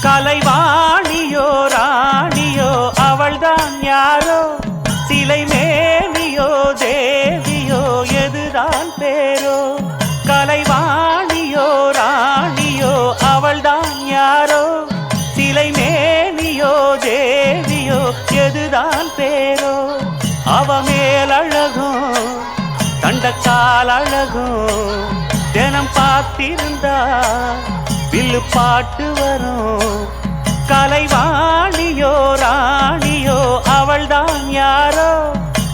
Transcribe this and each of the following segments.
கலைவாணியோ ராணியோ அவள்தான் யாரோ, சிலை மேனியோ தேவியோ எதுதான் பேரோ. கலைவாணியோ ராணியோ அவள்தான் யாரோ, சிலை மேனியோ தேவியோ எதுதான் பேரோ. அவ மேலழகும் தண்டக்கால் அழகும் தினம் பார்த்திருந்தா வில்லு பாட்டு வரும். கலைவாணியோ ராணியோ அவள்தான் யாரோ,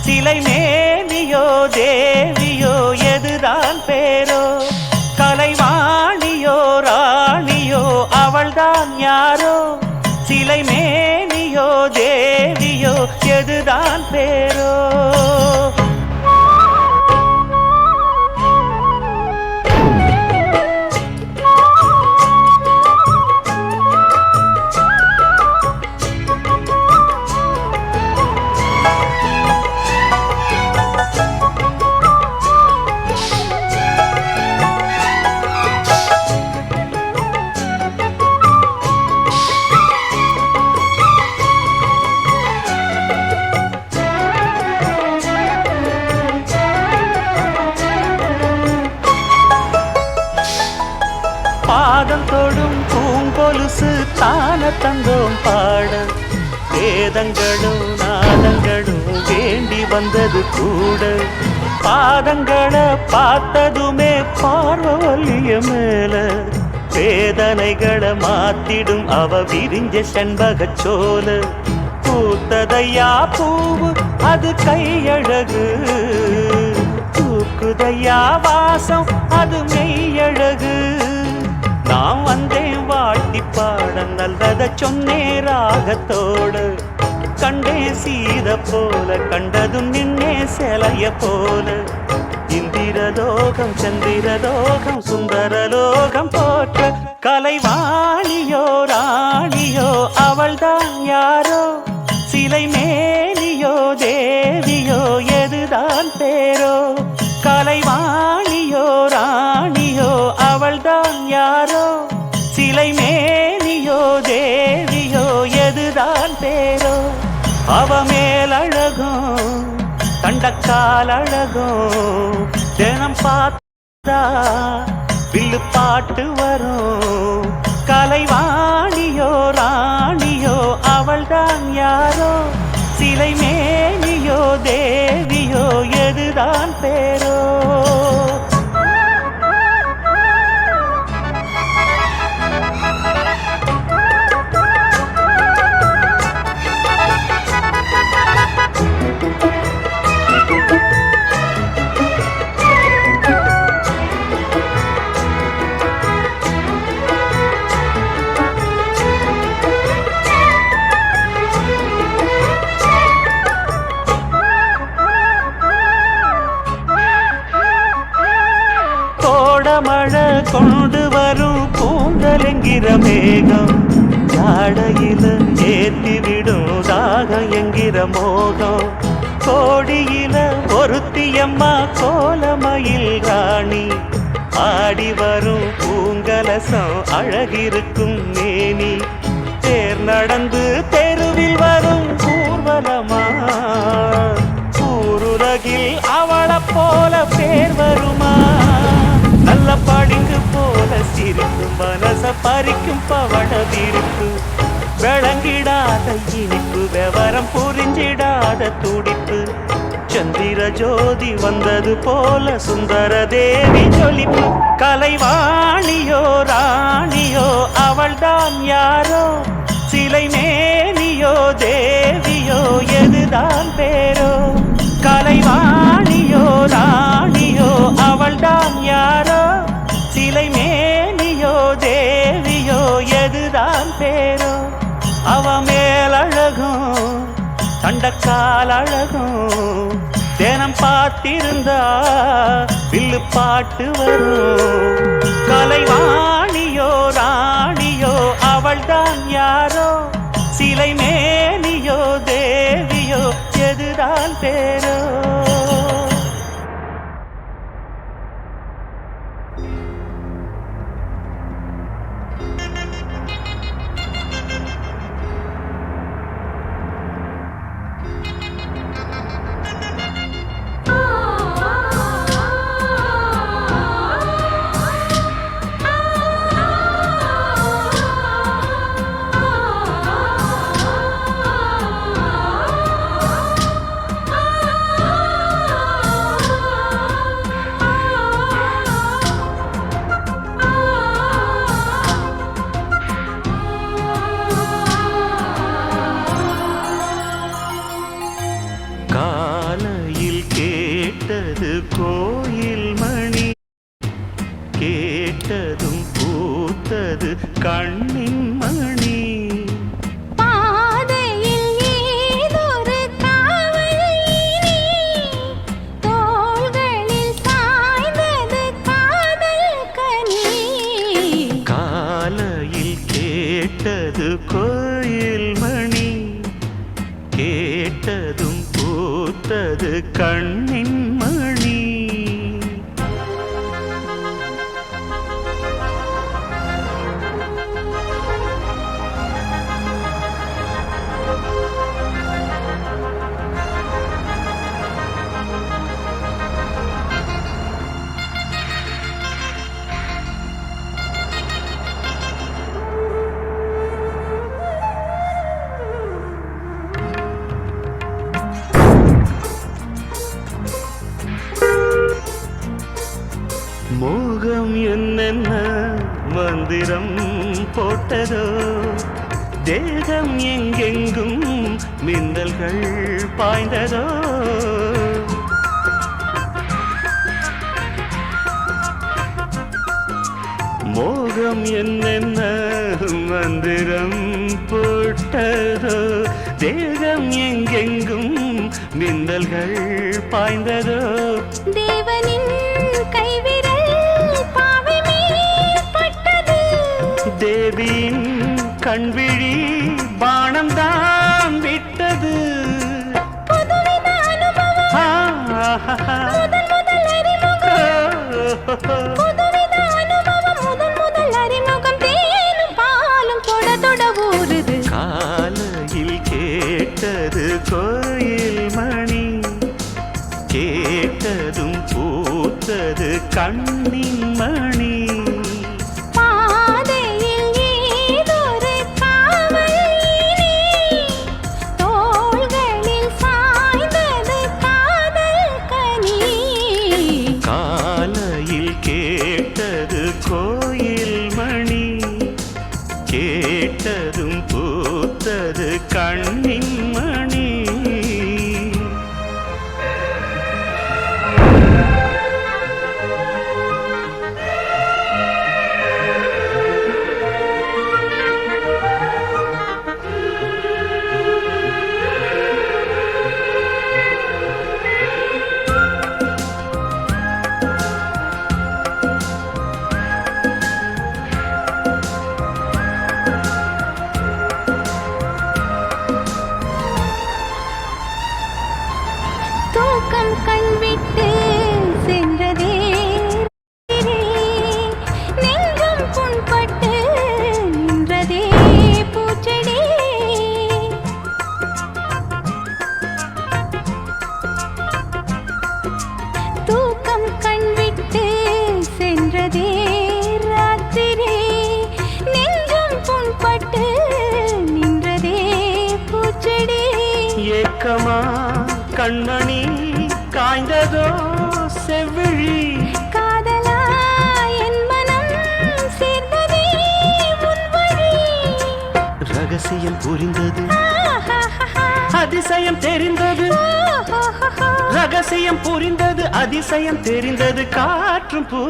சிலை மேனியோ தேவியோ எதுதான் பேரோ. கலைவாணியோ ராணியோ அவள்தான் யாரோ, சிலை மேனியோ தேவியோ எதுதான் பேரோ. பாதம் தொடும் பூங்கொலுசு தான தந்தோம் பாட, வேதங்களும் நாதங்களும் வேண்டி வந்தது கூட. பாதங்களை பார்த்ததுமே பார்வல்லிய மேல, வேதனைகளை மாத்திடும் அவ விரிஞ்ச செண்பகச் சோல. பூத்ததையா பூவு அது கையழகு, தூக்குதையா வாசம் அது மெய்யழகு. நான் வந்தேன் வாழ்த்தி பாட, நல்லத சொன்னே ராகத்தோடு. கண்டே சீத போல கண்டதும் நின்னே சிலைய போல. இந்திரலோகம் சந்திரலோகம் சுந்தரலோகம் போற்ற, கலைவாணியோ ராணியோ அவள்தான் யாரோ, சிலை மேனியோ தேவியோ எதுதான் பேரோ. கலைவாணியோ ராணியோ அவள்தான் யாரோ, சிலை மேனியோ தேவியோ எதுதான் பேரோ. அவ மேலழகும் தண்டக்கால் அழகும் தினம் பார்த்தா வில்லு பாட்டு வரும். கலைவாணியோ ராணியோ அவள்தான் யாரோ, சிலை மேனியோ தேவியோ எதுதான் பேரோ. மழை கொண்டு வரும் கூந்தலெங்கிற மேகம், ஜாடையில ஏத்திவிடும் தாகம் என்கிற மோகம். கோடியில ஒருத்தியம்மா கோலமயில் ராணி, ஆடி வரும் பூங்கலசம் அழகிருக்கும் மேனி. தேர் நடந்து தெருவில் வரும் ஊர்வலமா, ஊருலகில் அவளை போல பேர் வருமா. நல்ல படிங்கு போல சிரிக்கும் மனச பறிக்கும் பவள விரிப்பு, விளங்கிடாத இனிப்பு விவரம் புரிஞ்சிடாத துடிப்பு. சந்திர ஜோதி வந்தது போல சுந்தர தேவி ஜொலிப்பு. கலைவாணியோ ராணியோ அவள்தான் யாரோ, சிலை மேனியோ தேவியோ எதுதான் பேரோ. கலைவாணியோ ராணியோ அவள்தான் யாரோ, சிலை மேனியோ தேவியோ எதுதான் பேரோ. அவ மேலழகும் தண்டக்கால் அழகும் தினம் பார்த்திருந்தா வில்லு பாட்டு வரும். கலைவாணியோ ராணியோ அவள்தான் யாரோ, சிலை மேனியோ தேவியோ எதுதான் பேரோ. கோயில் மணி கேட்டதும் பூத்தது கண்ணின் மணி. பாதையில் ஏதொரு காவல் தோள்களில் சாய்ந்தது காதல் கனி. காலையில் கேட்டது கோயில் மணி கேட்டதும் பூத்தது கண்ணின் மணி. மோகம் என்னென்ன மந்திரம் போட்டதோ, தேகம் எங்கெங்கும் மின்னல்கள் பாய்ந்ததோ. மோகம் என்னென்ன மந்திரம் போட்டதோ, தேகம் எங்கெங்கும் மின்னல்கள் பாய்ந்ததோ. தேவனின் கைவிரல் பாவை மேல் பட்டது, தேவியின் கண்விழி பாணம் தான் விட்டது. புதுவித அனுபவம் முதல் முதல் அறிமுகம், புதுவித அனுபவம் முதல் அறிமுகம். தேனும் பாலும் தொட தொட ஊறுது. காலையில் கேட்டது கோயில் மணி கேட்டதும் பூத்தது கண்ணின் மணி. பாதையில் ஏதொரு காவல் தோள்களில் சாய்ந்தது காதல் கனி. காலையில் கேட்டது கோயில் மணி கேட்டதும் பூத்தது கண்ணின் மணி. தூக்கம் கண்விட்டு சென்றதே, நெஞ்சம் புண்பட்டு நின்றதே பூச்செடி. தூக்கம் கண்விட்டு சென்றதே ராத்திரி, நெஞ்சம் புண்பட்டு நின்றதே பூச்செடி. ஏக்கமா கண்மணி காய்ந்ததோ செவ்விழி, காதலா என் மனம் சேர்ந்ததே உன் வழி. ரகசியம் புரிந்தது அதிசயம் தெரிந்தது, ரகசியம் புரிந்தது அதிசயம் தெரிந்தது. காற்றும் பூ